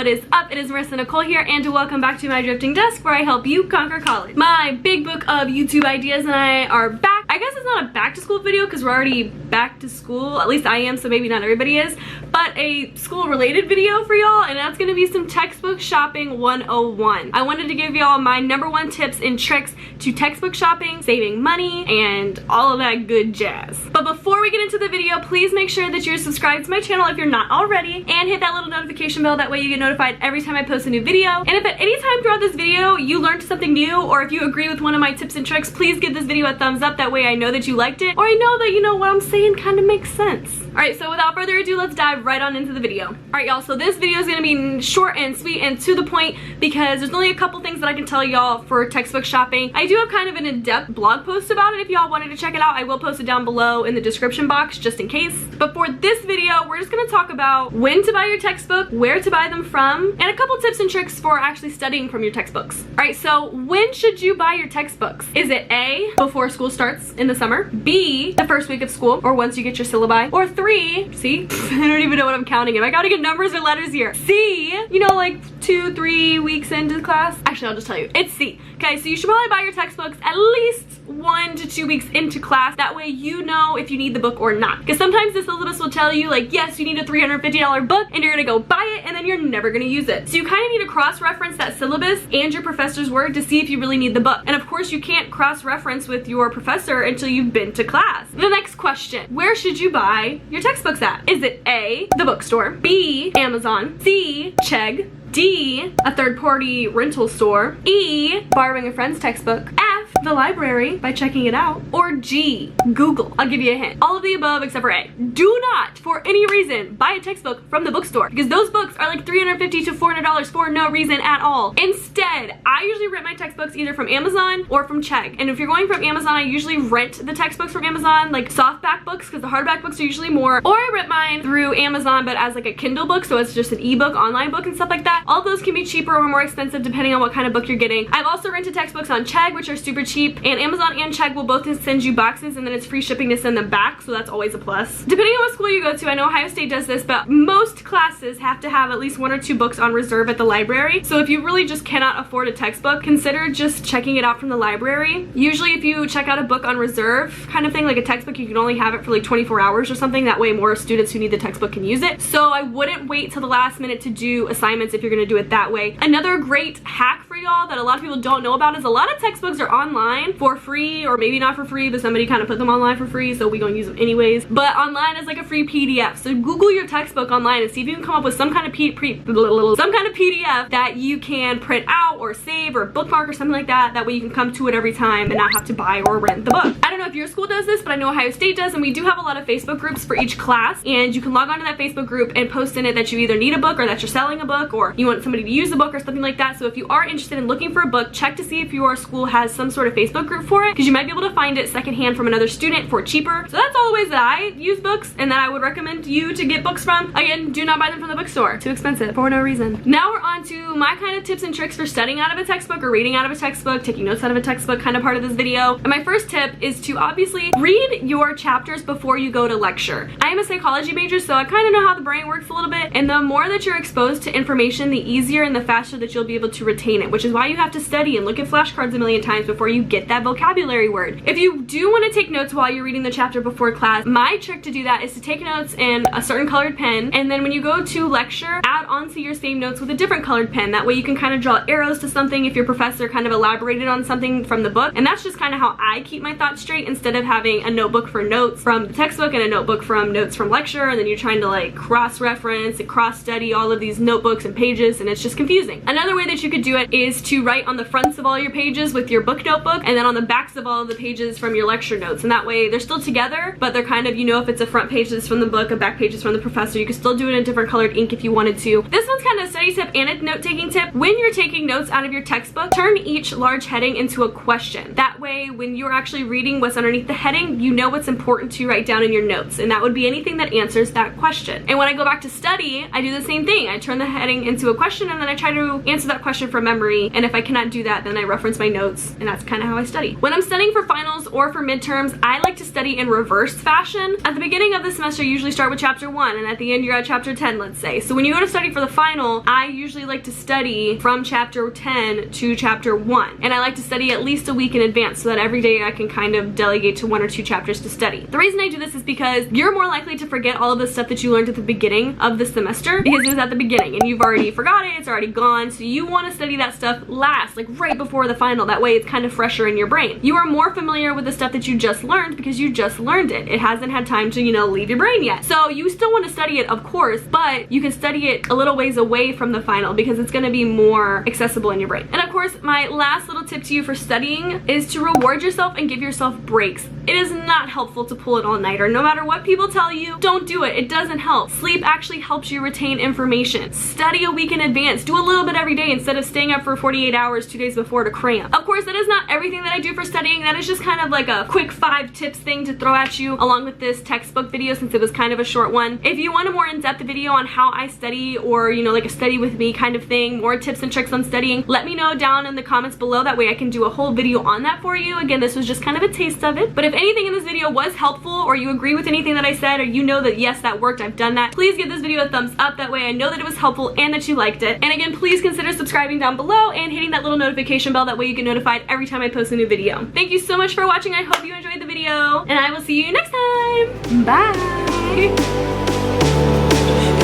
what is up? It is Marissa Nicole here, and welcome back to my drifting desk where I help you conquer college. My big book of YouTube ideas and I are back. I guess it's not a back to school video because we're already back to school. At least I am, so maybe not everybody is. But a school related video for y'all, and that's gonna be some textbook shopping 101. I wanted to give y'all my #1 tips and tricks to textbook shopping, saving money, and all of that good jazz. But before we get into the video, please make sure that you're subscribed to my channel if you're not already, and hit that little notification bell. That way you get notified every time I post a new video. And if at any time throughout this video you learned something new, or if you agree with one of my tips and tricks, please give this video a thumbs up. That way I know that you liked it, or I know that, you know, what I'm saying kind of makes sense. Alright, so without further ado, let's dive right on into the video. Alright y'all, so this video is going to be short and sweet and to the point because there's only a couple things that I can tell y'all for textbook shopping. I do have kind of an in-depth blog post about it. If y'all wanted to check it out, I will post it down below in the description box just in case. But for this video, we're just going to talk about when to buy your textbook, where to buy them from, and a couple tips and tricks for actually studying from your textbooks. Alright, so when should you buy your textbooks? Is it A, before school starts in the summer, B, the first week of school, or once you get your syllabi, or 3, see, I don't even know what I'm counting. Am I counting in numbers or letters here? C, you know, like 2-3 weeks into class. Actually, I'll just tell you, it's C. Okay, so you should probably buy your textbooks at least 1 to 2 weeks into class. That way you know if you need the book or not. Because sometimes the syllabus will tell you, like, yes, you need a $350 book, and you're gonna go buy it, and then you're never gonna use it. So you kind of need to cross-reference that syllabus and your professor's word to see if you really need the book. And of course, you can't cross-reference with your professor until you've been to class. The next question, where should you buy your textbooks at? Is it A, the bookstore, B, Amazon, C, Chegg, D, a third-party rental store, E, borrowing a friend's textbook, F, the library by checking it out, or G, Google? I'll give you a hint. All of the above except for A. Do not, for any reason, buy a textbook from the bookstore because those books are like $350 to $400 for no reason at all. Instead, I usually rent my textbooks either from Amazon or from Chegg. And if you're going from Amazon, I usually rent the textbooks from Amazon, like softback books, because the hardback books are usually more, or I rent mine through Amazon but as like a Kindle book, so it's just an ebook, online book, and stuff like that. All those can be cheaper or more expensive depending on what kind of book you're getting. I've also rented textbooks on Chegg, which are super cheap, and Amazon and Chegg will both send you boxes, and then it's free shipping to send them back, so that's always a plus. Depending on what school you go to, I know Ohio State does this, but most classes have to have at least 1 or 2 books on reserve at the library. So if you really just cannot afford a textbook, consider just checking it out from the library. Usually if you check out a book on reserve kind of thing, like a textbook, you can only have it for like 24 hours or something. That way more students who need the textbook can use it. So I wouldn't wait till the last minute to do assignments if you're gonna do it that way. Another great hack for y'all that a lot of people don't know about is a lot of textbooks are online for free, or maybe not for free, but somebody kind of put them online for free, so we gonna use them anyways. But online is like a free PDF. So Google your textbook online and see if you can come up with some kind of PDF that you can print out or save or bookmark or something like that. That way you can come to it every time and not have to buy or rent the book. I don't know if your school does this, but I know Ohio State does, and we do have a lot of Facebook groups for each class, and you can log on to that Facebook group and post in it that you either need a book or that you're selling a book or you want somebody to use a book or something like that. So if you are interested in looking for a book, check to see if your school has some sort of Facebook group for it, because you might be able to find it secondhand from another student for cheaper. So that's all the ways that I use books and that I would recommend you to get books from. Again, do not buy them from the bookstore. Too expensive for no reason. Now we're on to my kind of tips and tricks for studying out of a textbook or reading out of a textbook, taking notes out of a textbook kind of part of this video. And my first tip is to obviously read your chapters before you go to lecture. I am a psychology major, so I kind of know how the brain works a little bit, and the more that you're exposed to information, the easier and the faster that you'll be able to retain it, which is why you have to study and look at flashcards a million times before you get that vocabulary word. If you do want to take notes while you're reading the chapter before class, my trick to do that is to take notes in a certain colored pen, and then when you go to lecture, add onto your same notes with a different colored pen. That way you can kind of draw arrows to something if your professor kind of elaborated on something from the book. And that's just kind of how I keep my thoughts straight, instead of having a notebook for notes from the textbook and a notebook from notes from lecture, and then you're trying to like cross-reference and cross-study all of these notebooks and pages, and it's just confusing. Another way that you could do it is to write on the fronts of all your pages with your book notebook, and then on the backs of all of the pages from your lecture notes. And that way they're still together, but they're kind of, you know, if it's a front page that's from the book, a back page is from the professor, you can still do it in different colored ink if you wanted to. This one's kind of a study tip and a note-taking tip. When you're taking notes out of your textbook, turn each large heading into a question. That way, when you're actually reading what's underneath the heading, you know what's important to write down in your notes, and that would be anything that answers that question. And when I go back to study, I do the same thing. I turn the heading into a question, and then I try to answer that question from memory, and if I cannot do that, then I reference my notes, and that's that's kind of how I study. When I'm studying for finals or for midterms, I like to study in reverse fashion. At the beginning of the semester, you usually start with chapter 1, and at the end you're at chapter 10, let's say. So when you go to study for the final, I usually like to study from chapter 10 to chapter 1. And I like to study at least a week in advance so that every day I can kind of delegate to 1 or 2 chapters to study. The reason I do this is because you're more likely to forget all of the stuff that you learned at the beginning of the semester because it was at the beginning and you've already forgot it, it's already gone. So you want to study that stuff last, like right before the final. That way it's kind of fresher in your brain. You are more familiar with the stuff that you just learned because you just learned it. It hasn't had time to, you know, leave your brain yet. So you still want to study it, of course, but you can study it a little ways away from the final because it's going to be more accessible in your brain. And of course, my last little tip to you for studying is to reward yourself and give yourself breaks. It is not helpful to pull an all-nighter. No matter what people tell you, don't do it. It doesn't help. Sleep actually helps you retain information. Study a week in advance. Do a little bit every day instead of staying up for 48 hours 2 days before to cram. Of course, that is not everything that I do for studying. That is just kind of like a quick 5 tips thing to throw at you along with this textbook video since it was kind of a short one. If you want a more in-depth video on how I study or, you know, like a study with me kind of thing, more tips and tricks on studying, let me know down in the comments below. That way I can do a whole video on that for you. Again, this was just kind of a taste of it. But if anything in this video was helpful or you agree with anything that I said or you know that yes, that worked, I've done that, please give this video a thumbs up. That way I know that it was helpful and that you liked it. And again, please consider subscribing down below and hitting that little notification bell. That way you get notified every time I post a new video. Thank you so much for watching. I hope you enjoyed the video and I will see you next time. Bye.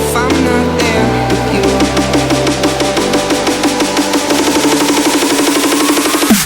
If I'm not